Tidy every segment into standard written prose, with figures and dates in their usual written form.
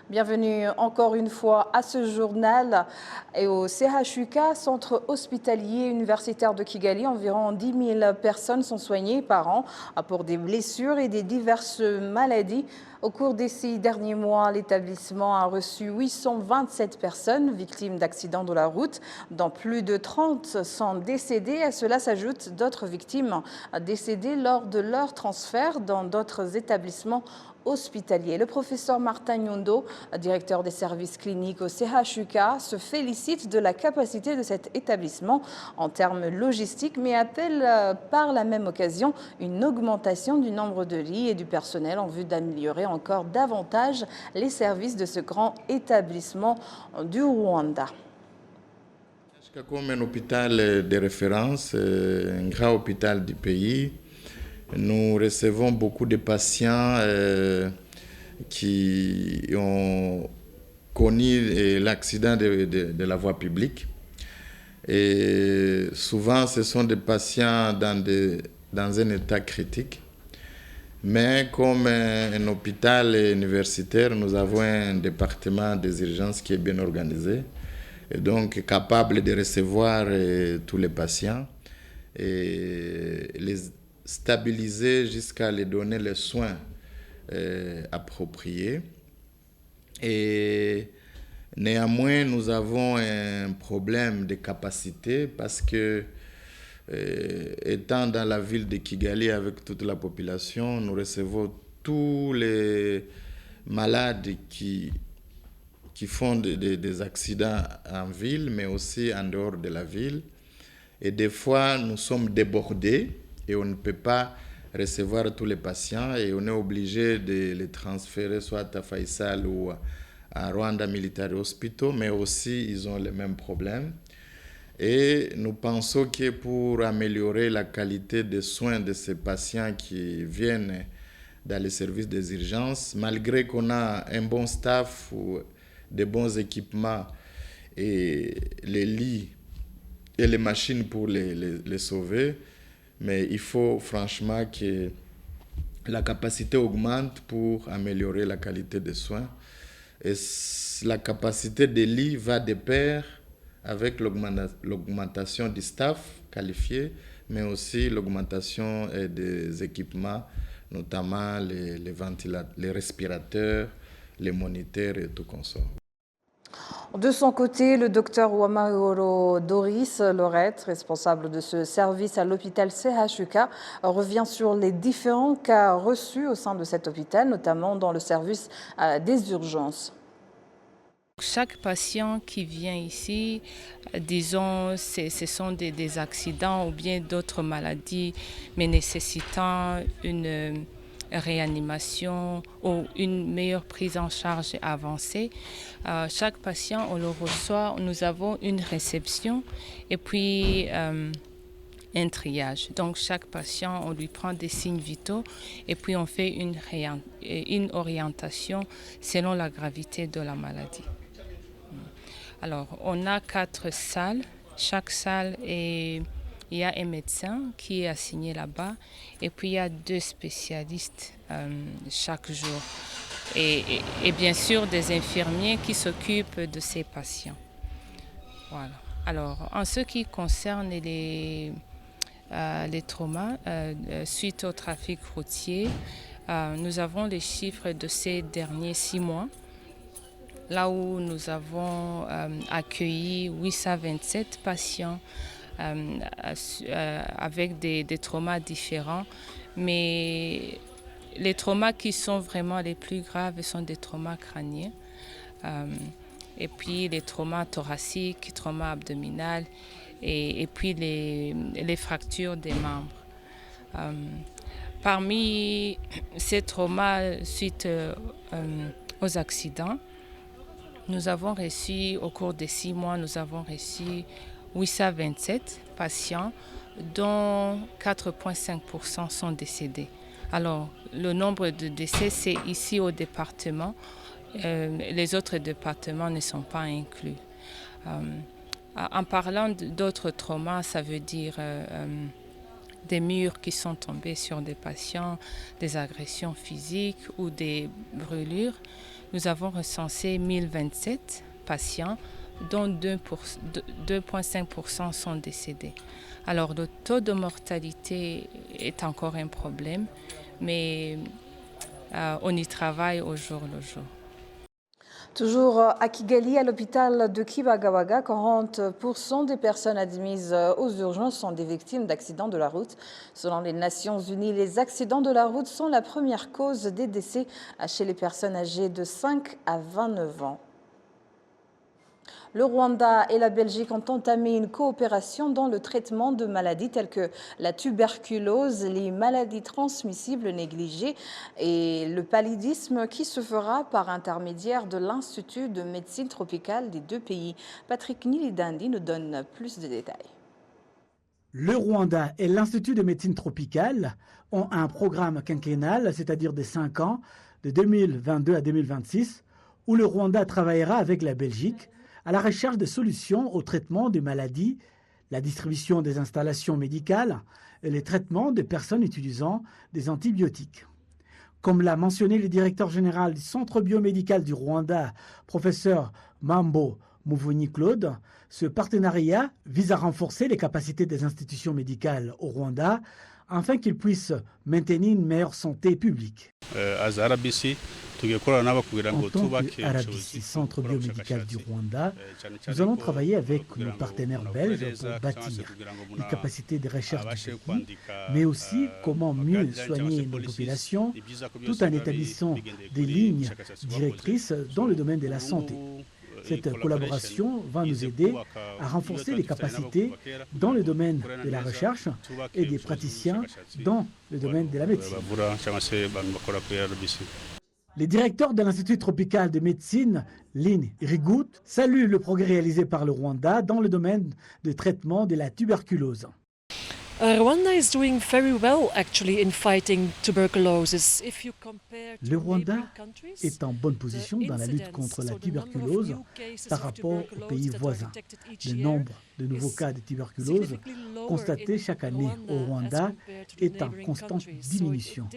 Bienvenue encore une fois à ce journal et au CHUK, Centre hospitalier universitaire de Kigali. Environ 10 000 personnes sont soignées par an pour des blessures et des diverses maladies. Au cours des 6 derniers mois, l'établissement a reçu 827 personnes victimes d'accidents de la route, dont plus de 30 sont décédées. À cela s'ajoutent d'autres victimes décédées lors de leur transfert dans d'autres établissements hospitaliers. Le professeur Martin Nyondo, directeur des services cliniques au CHUK, se félicite de la capacité de cet établissement en termes logistiques, mais appelle par la même occasion une augmentation du nombre de lits et du personnel en vue d'améliorer encore davantage les services de ce grand établissement du Rwanda. Comme un hôpital de référence, un grand hôpital du pays, nous recevons beaucoup de patients qui ont connu l'accident de la voie publique. Et souvent, ce sont des patients dans un état critique. Mais comme un hôpital universitaire, nous avons un département des urgences qui est bien organisé et donc capable de recevoir tous les patients et les stabiliser jusqu'à les donner les soins appropriés. Et néanmoins, nous avons un problème de capacité parce que, étant dans la ville de Kigali avec toute la population, nous recevons tous les malades qui font des accidents en ville, mais aussi en dehors de la ville. Et des fois, nous sommes débordés et on ne peut pas recevoir tous les patients et on est obligé de les transférer soit à Faisal ou à Rwanda Military Hospital, mais aussi ils ont les mêmes problèmes. Et nous pensons que pour améliorer la qualité des soins de ces patients qui viennent dans les services des urgences, malgré qu'on a un bon staff ou de bons équipements et les lits et les machines pour les sauver, mais il faut franchement que la capacité augmente pour améliorer la qualité des soins. Et la capacité des lits va de pair avec l'augmentation du staff qualifié, mais aussi l'augmentation des équipements, notamment les ventilateurs, les respirateurs, les moniteurs et tout consort. De son côté, le docteur Wamahoro Doris Lorette, responsable de ce service à l'hôpital CHUK, revient sur les différents cas reçus au sein de cet hôpital, notamment dans le service des urgences. Chaque patient qui vient ici, disons, ce sont des accidents ou bien d'autres maladies, mais nécessitant une réanimation ou une meilleure prise en charge avancée. Chaque patient, on le reçoit, nous avons une réception et puis un triage. Donc chaque patient, on lui prend des signes vitaux et puis on fait une orientation selon la gravité de la maladie. Alors, on a 4 salles. Chaque salle, il y a un médecin qui est assigné là-bas et puis il y a 2 spécialistes chaque jour. Et bien sûr, des infirmiers qui s'occupent de ces patients. Voilà. Alors, en ce qui concerne les traumas suite au trafic routier, nous avons les chiffres de ces derniers 6 mois. Là où nous avons accueilli 827 patients avec des traumas différents, mais les traumas qui sont vraiment les plus graves sont des traumas crâniens, et puis les traumas thoraciques, traumas abdominaux, et puis les fractures des membres. Parmi ces traumas suite aux accidents, nous avons reçu, au cours des 6 mois, nous avons reçu 827 patients, dont 4,5% sont décédés. Alors, le nombre de décès, c'est ici au département. Les autres départements ne sont pas inclus. En parlant d'autres traumas, ça veut dire des murs qui sont tombés sur des patients, des agressions physiques ou des brûlures. nous avons recensé 1027 patients, dont 2,5% sont décédés. Alors le taux de mortalité est encore un problème, mais on y travaille au jour le jour. Toujours à Kigali, à l'hôpital de Kibagabaga, 40% des personnes admises aux urgences sont des victimes d'accidents de la route. Selon les Nations Unies, les accidents de la route sont la première cause des décès chez les personnes âgées de 5 à 29 ans. Le Rwanda et la Belgique ont entamé une coopération dans le traitement de maladies telles que la tuberculose, les maladies transmissibles négligées et le paludisme qui se fera par intermédiaire de l'Institut de médecine tropicale des deux pays. Patrick Nilidandi nous donne plus de détails. Le Rwanda et l'Institut de médecine tropicale ont un programme quinquennal, c'est-à-dire de 5 ans, de 2022 à 2026, où le Rwanda travaillera avec la Belgique à la recherche de solutions au traitement des maladies, la distribution des installations médicales et le traitement des personnes utilisant des antibiotiques. Comme l'a mentionné le directeur général du Centre biomédical du Rwanda, professeur Mambo Muvunyi Claude, ce partenariat vise à renforcer les capacités des institutions médicales au Rwanda afin qu'ils puissent maintenir une meilleure santé publique. En tant qu'RBC, Centre biomédical du Rwanda, nous allons travailler avec nos partenaires belges pour bâtir une capacité de recherche du pays, mais aussi comment mieux soigner nos populations tout en établissant des lignes directrices dans le domaine de la santé. Cette collaboration va nous aider à renforcer les capacités dans le domaine de la recherche et des praticiens dans le domaine de la médecine. Le directeur de l'Institut tropical de médecine, Lynn Rigout, salue le progrès réalisé par le Rwanda dans le domaine de traitement de la tuberculose. Rwanda is doing very well actually in fighting tuberculosis. If you compare Le Rwanda est en bonne position dans la lutte contre la tuberculose par rapport aux pays voisins. Le nombre de nouveaux cas de tuberculose constatés chaque année au Rwanda est en constante diminution.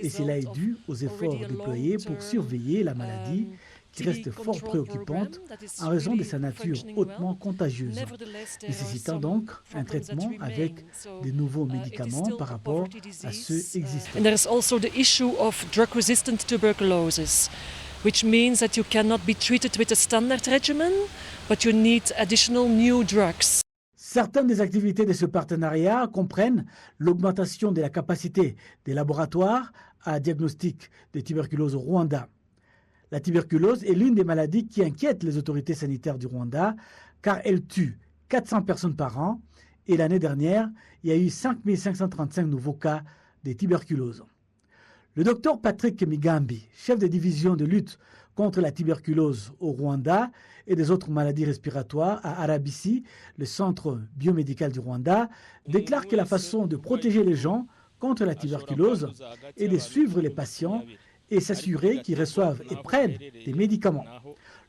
Et cela est dû aux efforts déployés pour surveiller la maladie qui reste fort préoccupante en raison de sa nature hautement contagieuse, nécessitant donc un traitement avec de nouveaux médicaments par rapport à ceux existants. And there is also the issue of drug-resistant tuberculosis, which means that you cannot be treated with a standard regimen, but you need additional new drugs. Certaines des activités de ce partenariat comprennent l'augmentation de la capacité des laboratoires à diagnostic de tuberculose au Rwanda. La tuberculose est l'une des maladies qui inquiètent les autorités sanitaires du Rwanda car elle tue 400 personnes par an et l'année dernière, il y a eu 5535 nouveaux cas de tuberculose. Le docteur Patrick Migambi, chef de division de lutte contre la tuberculose au Rwanda et des autres maladies respiratoires à RBC, le centre biomédical du Rwanda, déclare que la façon de protéger les gens contre la tuberculose est de suivre les patients et s'assurer qu'ils reçoivent et prennent des médicaments.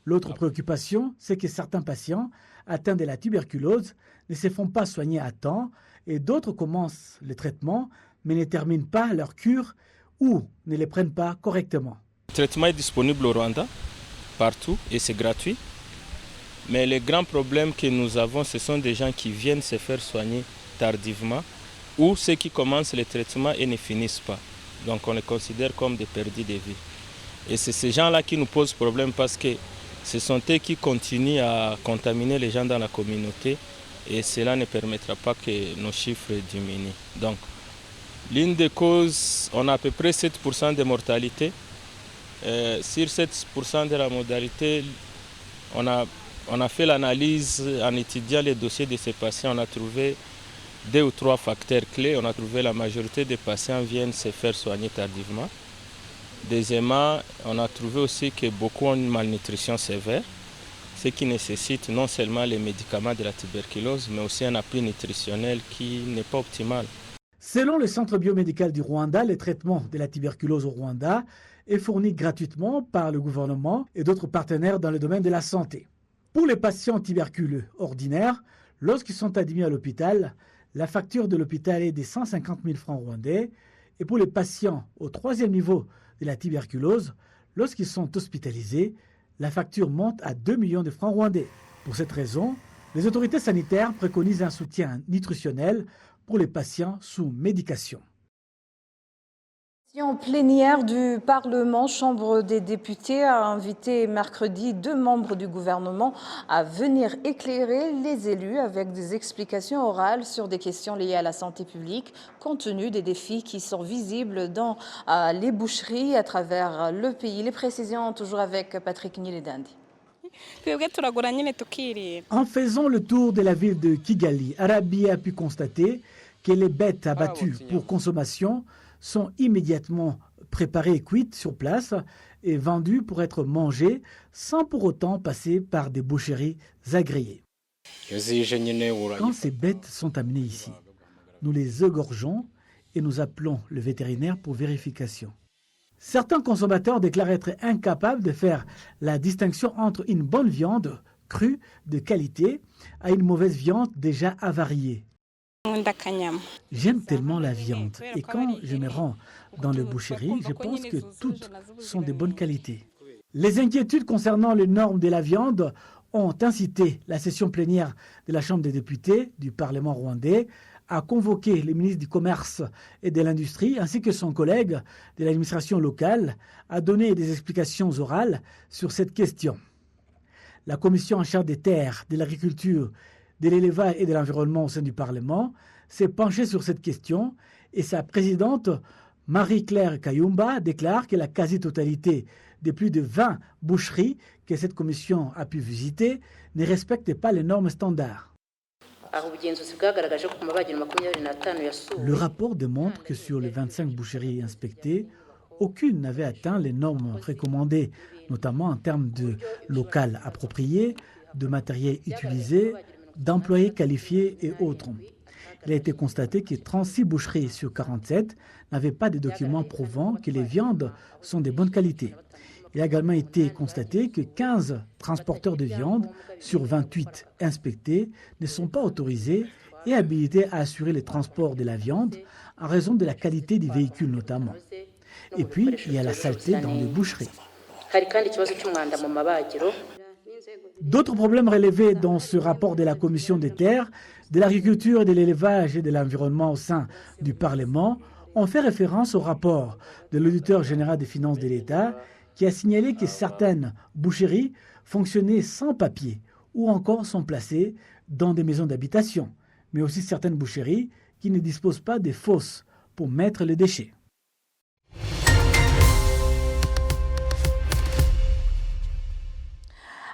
L'autre préoccupation, c'est que certains patients atteints de la tuberculose ne se font pas soigner à temps et d'autres commencent le traitement mais ne terminent pas leur cure ou ne les prennent pas correctement. Le traitement est disponible au Rwanda, partout, et c'est gratuit. Mais le grand problème que nous avons, ce sont des gens qui viennent se faire soigner tardivement ou ceux qui commencent le traitement et ne finissent pas. Donc on les considère comme des perdus de vie. Et c'est ces gens-là qui nous posent problème parce que ce sont eux qui continuent à contaminer les gens dans la communauté et cela ne permettra pas que nos chiffres diminuent. Donc l'une des causes, on a à peu près 7% de mortalité. Sur 7% de la mortalité, on a fait l'analyse en étudiant les dossiers de ces patients, on a trouvé 2 ou 3 facteurs clés. On a trouvé la majorité des patients viennent se faire soigner tardivement. Deuxièmement, on a trouvé aussi que beaucoup ont une malnutrition sévère, ce qui nécessite non seulement les médicaments de la tuberculose, mais aussi un appui nutritionnel qui n'est pas optimal. Selon le Centre biomédical du Rwanda, le traitement de la tuberculose au Rwanda est fourni gratuitement par le gouvernement et d'autres partenaires dans le domaine de la santé. Pour les patients tuberculeux ordinaires, lorsqu'ils sont admis à l'hôpital, la facture de l'hôpital est de 150 000 francs rwandais et pour les patients au 3e niveau de la tuberculose, Lorsqu'ils sont hospitalisés, la facture monte à 2 millions de francs rwandais. Pour cette raison, les autorités sanitaires préconisent un soutien nutritionnel pour les patients sous médication. En plénière du Parlement, Chambre des députés a invité mercredi 2 membres du gouvernement à venir éclairer les élus avec des explications orales sur des questions liées à la santé publique, compte tenu des défis qui sont visibles dans les boucheries à travers le pays. Les précisions toujours avec Patrick Niledandi. En faisant le tour de la ville de Kigali, Arabi a pu constater que les bêtes abattues pour consommation sont immédiatement préparées et cuites sur place et vendues pour être mangées sans pour autant passer par des boucheries agréées. Quand ces bêtes sont amenées ici, nous les égorgeons et nous appelons le vétérinaire pour vérification. Certains consommateurs déclarent être incapables de faire la distinction entre une bonne viande crue de qualité à une mauvaise viande déjà avariée. J'aime tellement la viande et quand je me rends dans les boucheries, je pense que toutes sont de bonne qualité. Les inquiétudes concernant les normes de la viande ont incité la session plénière de la Chambre des députés du Parlement rwandais à convoquer le ministre du Commerce et de l'Industrie ainsi que son collègue de l'administration locale à donner des explications orales sur cette question. La commission en charge des terres, de l'agriculture, de l'élevage et de l'environnement au sein du Parlement s'est penchée sur cette question et sa présidente, Marie-Claire Kayumba, déclare que la quasi-totalité des plus de 20 boucheries que cette commission a pu visiter ne respectent pas les normes standards. Le rapport démontre que sur les 25 boucheries inspectées, aucune n'avait atteint les normes recommandées, notamment en termes de local approprié, de matériel utilisé, d'employés qualifiés et autres. Il a été constaté que 36 boucheries sur 47 n'avaient pas de documents prouvant que les viandes sont de bonne qualité. Il a également été constaté que 15 transporteurs de viande sur 28 inspectés ne sont pas autorisés et habilités à assurer le transport de la viande en raison de la qualité des véhicules notamment. Et puis, il y a la saleté dans les boucheries. D'autres problèmes relevés dans ce rapport de la Commission des terres, de l'agriculture, de l'élevage et de l'environnement au sein du Parlement ont fait référence au rapport de l'auditeur général des finances de l'État qui a signalé que certaines boucheries fonctionnaient sans papier ou encore sont placées dans des maisons d'habitation, mais aussi certaines boucheries qui ne disposent pas de fosses pour mettre les déchets.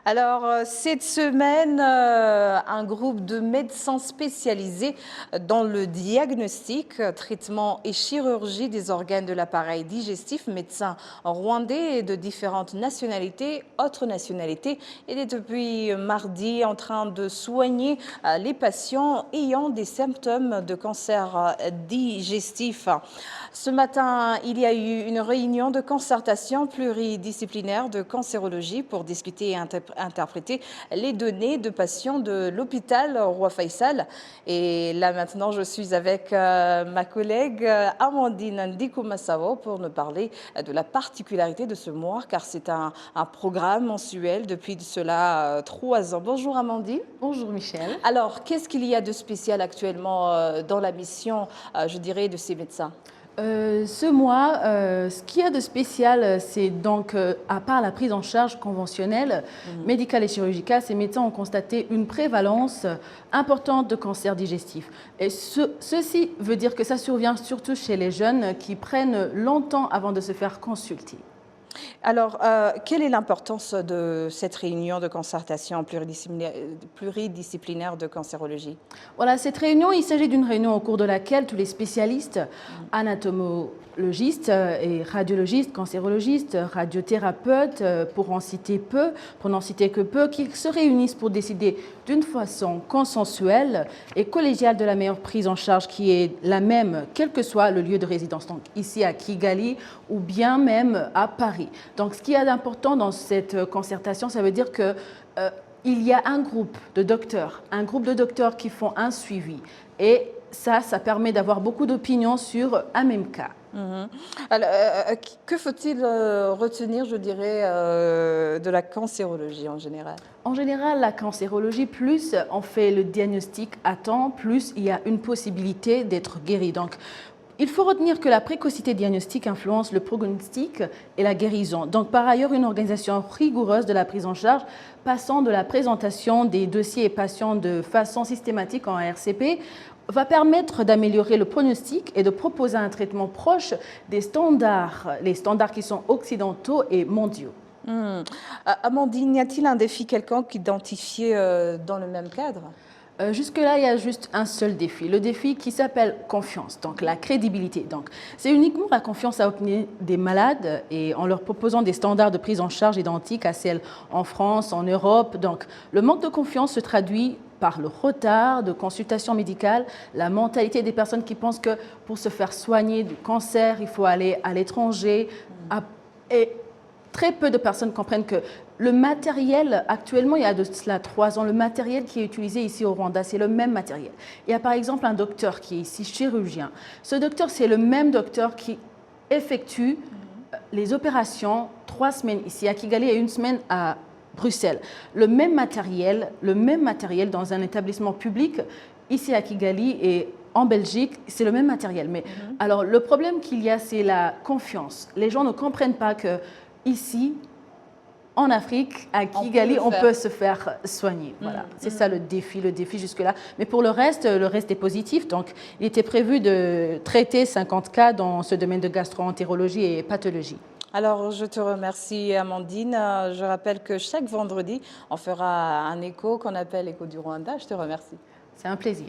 Alors, cette semaine, un groupe de médecins spécialisés dans le diagnostic, traitement et chirurgie des organes de l'appareil digestif, médecins rwandais et de différentes nationalités, autres nationalités, est depuis mardi en train de soigner les patients ayant des symptômes de cancer digestif. Ce matin, il y a eu une réunion de concertation pluridisciplinaire de cancérologie pour discuter et interpréter les données de patients de l'hôpital Roi Faisal. Et là maintenant, je suis avec ma collègue Amandine Ndikomasavo pour nous parler de la particularité de ce mois, car c'est un programme mensuel depuis cela 3 ans. Bonjour Amandine. Bonjour Michel. Alors, qu'est-ce qu'il y a de spécial actuellement dans la mission, je dirais, de ces médecins ? Ce mois, ce qu'il y a de spécial, c'est donc, à part la prise en charge conventionnelle, médicale et chirurgicale, ces médecins ont constaté une prévalence importante de cancer digestif. Et ceci veut dire que ça survient surtout chez les jeunes qui prennent longtemps avant de se faire consulter. Alors, quelle est l'importance de cette réunion de concertation pluridisciplinaire de cancérologie? Voilà, cette réunion, il s'agit d'une réunion au cours de laquelle tous les spécialistes, anatomologistes et radiologistes, cancérologistes, radiothérapeutes, pour n'en citer que peu, qui se réunissent pour décider d'une façon consensuelle et collégiale de la meilleure prise en charge qui est la même, quel que soit le lieu de résidence, donc ici à Kigali ou bien même à Paris. Donc, ce qu'il y a d'important dans cette concertation, ça veut dire que il y a un groupe de docteurs qui font un suivi. Et ça permet d'avoir beaucoup d'opinions sur un même cas. Alors, que faut-il retenir, je dirais, de la cancérologie en général? En général, la cancérologie, plus on fait le diagnostic à temps, plus il y a une possibilité d'être guéri. Donc, il faut retenir que la précocité diagnostique influence le prognostic et la guérison. Donc, par ailleurs, une organisation rigoureuse de la prise en charge, passant de la présentation des dossiers et patients de façon systématique en RCP, va permettre d'améliorer le pronostic et de proposer un traitement proche des standards, les standards qui sont occidentaux et mondiaux. Amandine, y a-t-il un défi quelconque identifié dans le même cadre? Jusque-là, il y a juste un seul défi, le défi qui s'appelle confiance, donc la crédibilité. Donc, c'est uniquement la confiance à obtenir des malades et en leur proposant des standards de prise en charge identiques à celles en France, en Europe. Donc, le manque de confiance se traduit par le retard de consultation médicale, la mentalité des personnes qui pensent que pour se faire soigner du cancer, il faut aller à l'étranger. Et très peu de personnes comprennent que le matériel, actuellement, il y a de cela 3 ans, le matériel qui est utilisé ici au Rwanda, c'est le même matériel. Il y a par exemple un docteur qui est ici chirurgien. Ce docteur, c'est le même docteur qui effectue les opérations 3 semaines ici à Kigali et 1 semaine à Bruxelles. Le même matériel dans un établissement public ici à Kigali et en Belgique, c'est le même matériel. Mais alors, le problème qu'il y a, c'est la confiance. Les gens ne comprennent pas que ici, en Afrique, à Kigali, on peut se faire soigner. Voilà, c'est ça le défi jusque-là. Mais pour le reste est positif. Donc, il était prévu de traiter 50 cas dans ce domaine de gastro-entérologie et pathologie. Alors, je te remercie, Amandine. Je rappelle que chaque vendredi, on fera un écho qu'on appelle Écho du Rwanda. Je te remercie. C'est un plaisir.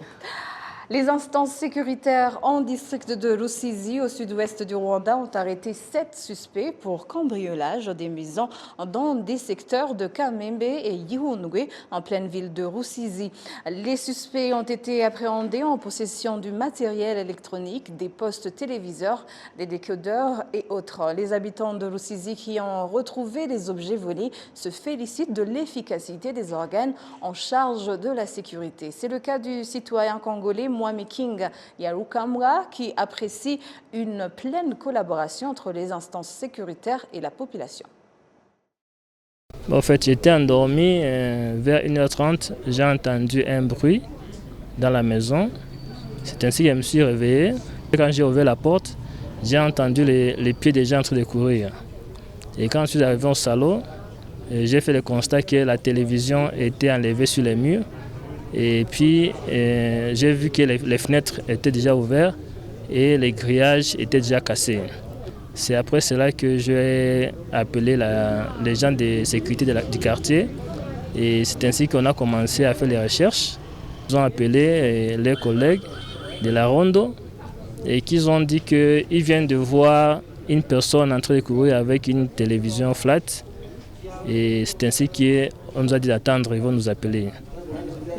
Les instances sécuritaires en district de Rusizi, au sud-ouest du Rwanda, ont arrêté 7 suspects pour cambriolage des maisons dans des secteurs de Kamembe et Yihundwe, en pleine ville de Rusizi. Les suspects ont été appréhendés en possession du matériel électronique, des postes téléviseurs, des décodeurs et autres. Les habitants de Rusizi qui ont retrouvé les objets volés se félicitent de l'efficacité des organes en charge de la sécurité. C'est le cas du citoyen congolais Mwami King Yarukamra qui apprécie une pleine collaboration entre les instances sécuritaires et la population. En fait, j'étais endormi, vers 1h30, j'ai entendu un bruit dans la maison. C'est ainsi que je me suis réveillé. Quand j'ai ouvert la porte, j'ai entendu les pieds des gens en train de courir. Et quand je suis arrivé au salon, j'ai fait le constat que la télévision était enlevée sur les murs. Et puis, j'ai vu que les fenêtres étaient déjà ouvertes et les grillages étaient déjà cassés. C'est après cela que j'ai appelé les gens de sécurité du quartier. Et c'est ainsi qu'on a commencé à faire les recherches. Ils ont appelé les collègues de la Rondo et qu'ils ont dit qu'ils viennent de voir une personne en train de courir avec une télévision flat. Et c'est ainsi qu'on nous a dit d'attendre, ils vont nous appeler.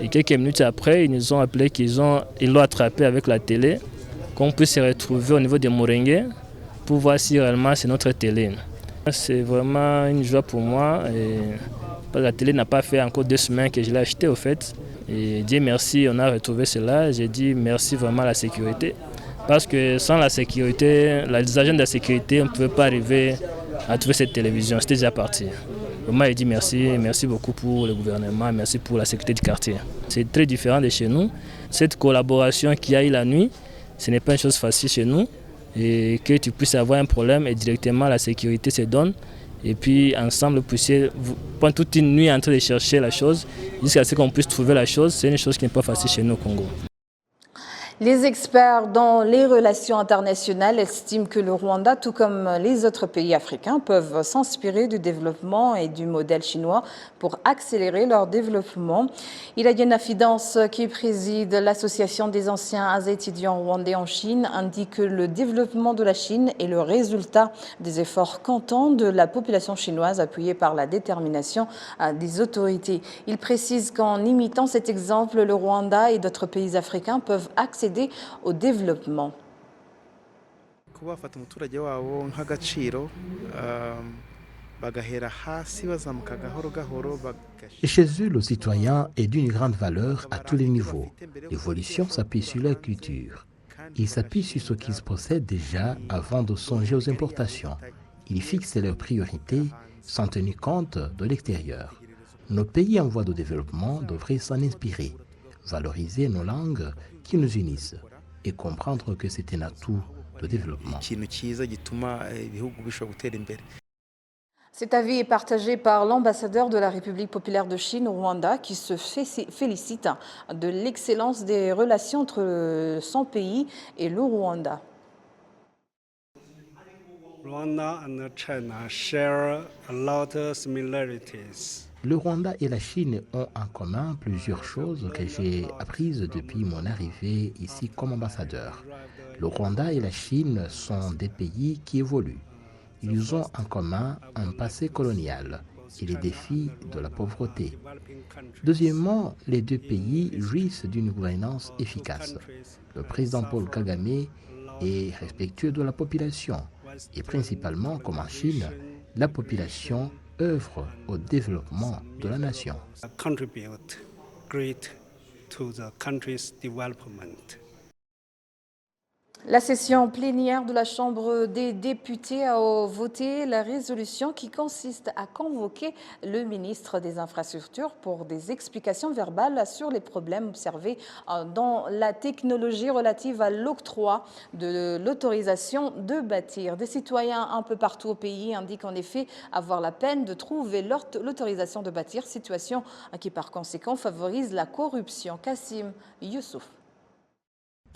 Et quelques minutes après, ils nous ont appelé qu'ils l'ont attrapé avec la télé, qu'on puisse se retrouver au niveau des Moringues pour voir si réellement c'est notre télé. C'est vraiment une joie pour moi. La télé n'a pas fait encore 2 semaines que je l'ai acheté au fait. Et Dieu merci, on a retrouvé cela. J'ai dit merci vraiment à la sécurité. Parce que sans la sécurité, les agents de la sécurité, on ne pouvait pas arriver à trouver cette télévision. C'était déjà parti. Vraiment, il dit merci beaucoup pour le gouvernement, merci pour la sécurité du quartier. C'est très différent de chez nous. Cette collaboration qu'il y a eu la nuit, ce n'est pas une chose facile chez nous. Et que tu puisses avoir un problème et directement la sécurité se donne. Et puis ensemble, puissiez prendre toute une nuit en train de chercher la chose, jusqu'à ce qu'on puisse trouver la chose. C'est une chose qui n'est pas facile chez nous au Congo. Les experts dans les relations internationales estiment que le Rwanda, tout comme les autres pays africains, peuvent s'inspirer du développement et du modèle chinois pour accélérer leur développement. Ilayena Fidance, qui préside l'association des anciens étudiants rwandais en Chine, indique que le développement de la Chine est le résultat des efforts constants de la population chinoise appuyée par la détermination des autorités. Il précise qu'en imitant cet exemple, le Rwanda et d'autres pays africains peuvent accéder au développement. Et chez eux, le citoyen est d'une grande valeur à tous les niveaux. L'évolution s'appuie sur leur culture. Ils s'appuient sur ce qu'ils possèdent déjà avant de songer aux importations. Ils fixent leurs priorités sans tenir compte de l'extérieur. Nos pays en voie de développement devraient s'en inspirer, valoriser nos langues qui nous unissent et comprendre que c'est un atout de développement. Cet avis est partagé par l'ambassadeur de la République populaire de Chine au Rwanda qui se félicite de l'excellence des relations entre son pays et le Rwanda. Rwanda and China share a lot of similarities. Le Rwanda et la Chine ont en commun plusieurs choses que j'ai apprises depuis mon arrivée ici comme ambassadeur. Le Rwanda et la Chine sont des pays qui évoluent. Ils ont en commun un passé colonial et les défis de la pauvreté. Deuxièmement, les deux pays jouissent d'une gouvernance efficace. Le président Paul Kagame est respectueux de la population et principalement, comme en Chine, la population œuvre au développement de la nation. Contribute great to the country's development. La session plénière de la Chambre des députés a voté la résolution qui consiste à convoquer le ministre des Infrastructures pour des explications verbales sur les problèmes observés dans la technologie relative à l'octroi de l'autorisation de bâtir. Des citoyens un peu partout au pays indiquent en effet avoir la peine de trouver l'autorisation de bâtir, situation qui par conséquent favorise la corruption. Kassim Youssouf.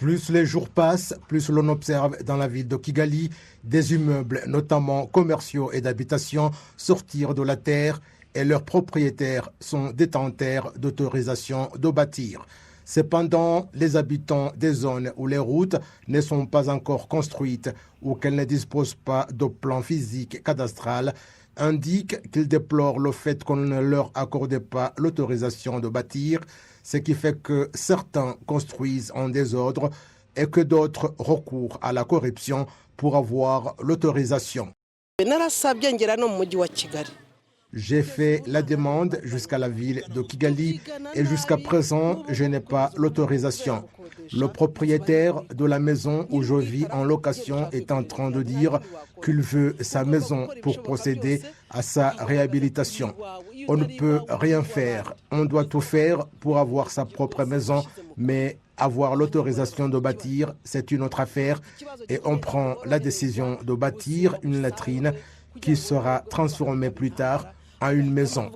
Plus les jours passent, plus l'on observe dans la ville de Kigali des immeubles, notamment commerciaux et d'habitation, sortir de la terre et leurs propriétaires sont détenteurs d'autorisation de bâtir. Cependant, les habitants des zones où les routes ne sont pas encore construites ou qu'elles ne disposent pas de plan physique cadastral indiquent qu'ils déplorent le fait qu'on ne leur accorde pas l'autorisation de bâtir, ce qui fait que certains construisent en désordre et que d'autres recourent à la corruption pour avoir l'autorisation. J'ai fait la demande jusqu'à la ville de Kigali et jusqu'à présent, je n'ai pas l'autorisation. Le propriétaire de la maison où je vis en location est en train de dire qu'il veut sa maison pour procéder à sa réhabilitation. On ne peut rien faire. On doit tout faire pour avoir sa propre maison, mais avoir l'autorisation de bâtir, c'est une autre affaire et on prend la décision de bâtir une latrine qui sera transformée plus tard en une maison.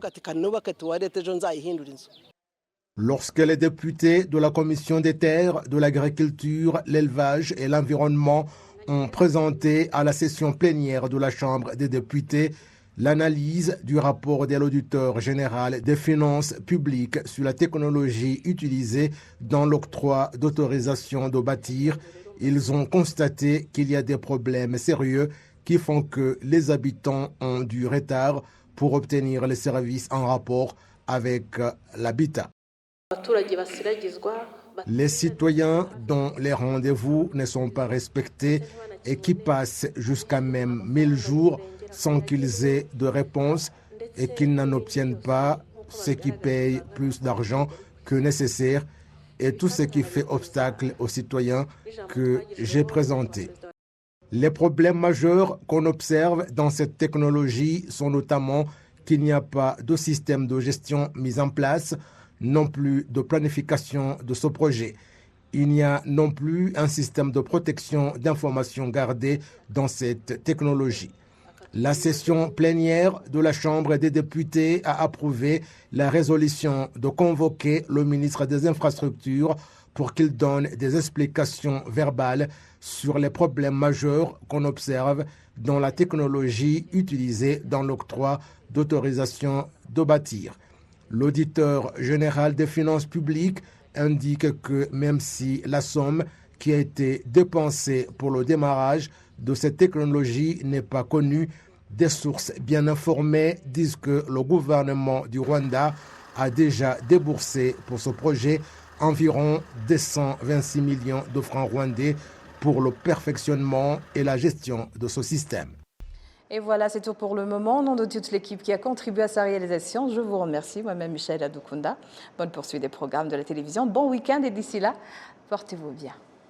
Lorsque les députés de la Commission des terres, de l'agriculture, l'élevage et l'environnement ont présenté à la session plénière de la Chambre des députés l'analyse du rapport de l'auditeur général des finances publiques sur la technologie utilisée dans l'octroi d'autorisation de bâtir, ils ont constaté qu'il y a des problèmes sérieux qui font que les habitants ont du retard pour obtenir les services en rapport avec l'habitat. Les citoyens dont les rendez-vous ne sont pas respectés et qui passent jusqu'à même 1000 jours sans qu'ils aient de réponse et qu'ils n'en obtiennent pas, ce qui paye plus d'argent que nécessaire et tout ce qui fait obstacle aux citoyens que j'ai présentés. Les problèmes majeurs qu'on observe dans cette technologie sont notamment qu'il n'y a pas de système de gestion mis en place, non plus de planification de ce projet. Il n'y a non plus un système de protection d'informations gardées dans cette technologie. La session plénière de la Chambre des députés a approuvé la résolution de convoquer le ministre des Infrastructures pour qu'il donne des explications verbales sur les problèmes majeurs qu'on observe dans la technologie utilisée dans l'octroi d'autorisation de bâtir. L'auditeur général des finances publiques indique que même si la somme qui a été dépensée pour le démarrage de cette technologie n'est pas connue, des sources bien informées disent que le gouvernement du Rwanda a déjà déboursé pour ce projet environ 226 millions de francs rwandais pour le perfectionnement et la gestion de ce système. Et voilà, c'est tout pour le moment. Au nom de toute l'équipe qui a contribué à sa réalisation, je vous remercie. Moi-même, Michel Adoukounda. Bonne poursuite des programmes de la télévision. Bon week-end et d'ici là, portez-vous bien.